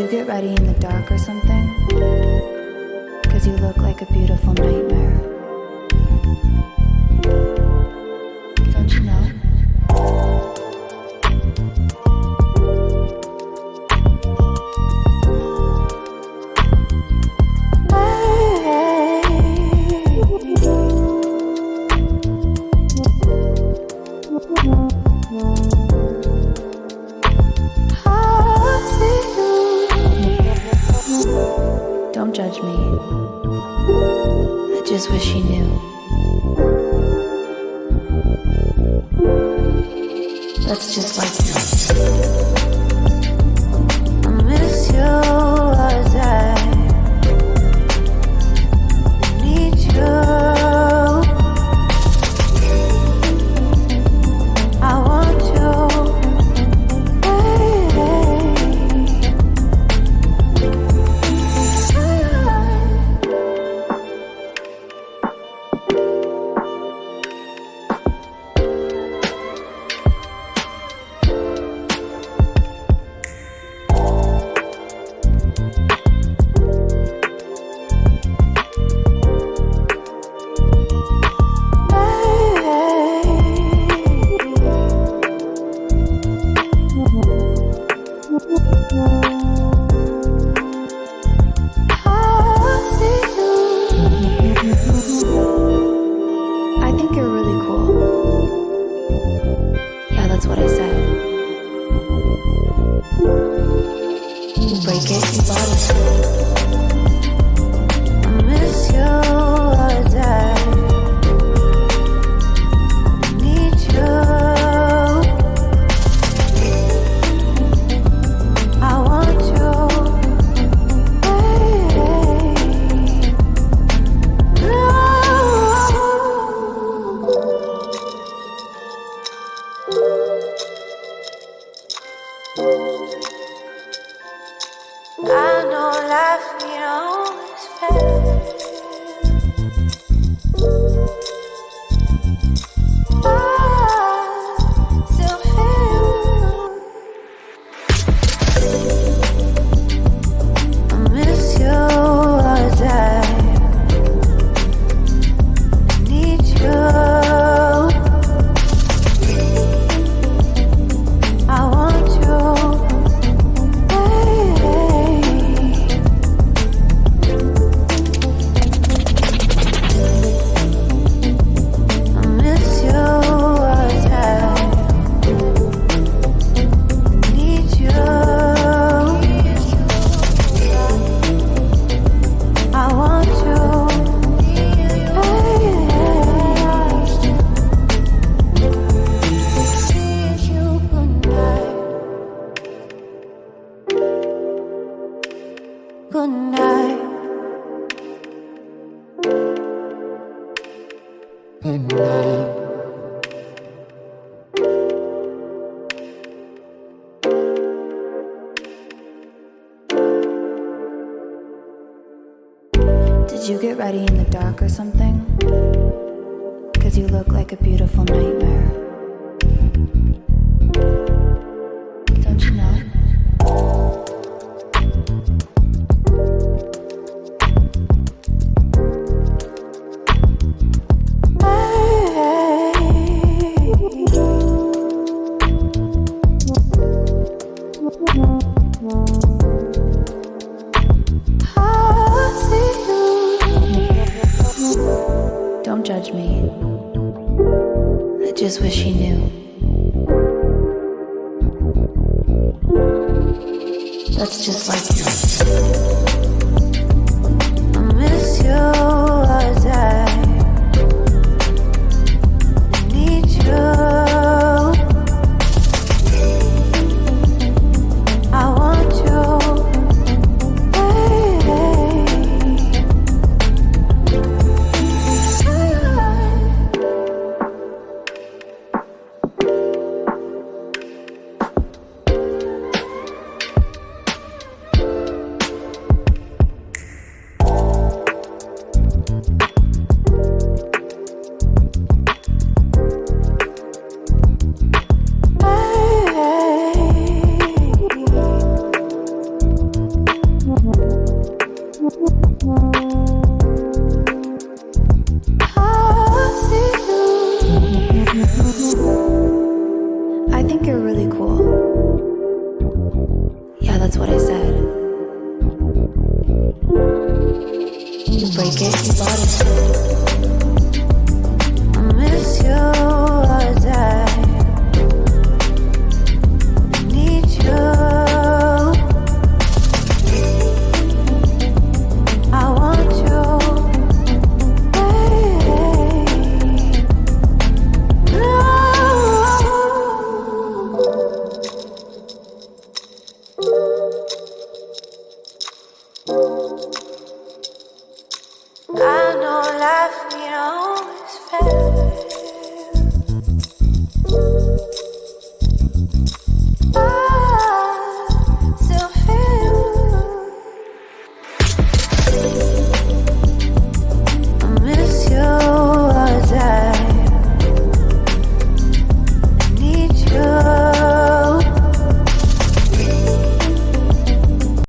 you get ready in the dark or something? 'Cause you look like a beautiful nightmare. Don't you know? Don't judge me. I just wish you knew. That's just like you. I miss you as I need you. I want you. I think you're really cool. Yeah, that's what I said. You break it, you bought it. I miss you as I need you. I want you. I know life ain't always fair. I still feel I miss you as I need you. I want you. Good night. Good night. Did you get ready in the dark or something? 'Cause you look like a beautiful nightmare. Don't you know? Don't judge me. I just wish you knew. That's just like you. I miss you as I need you. I want you. that's what I said. You break it, you bought it. I miss you all day. I need you. I want you. I know life ain't always fair. I still feel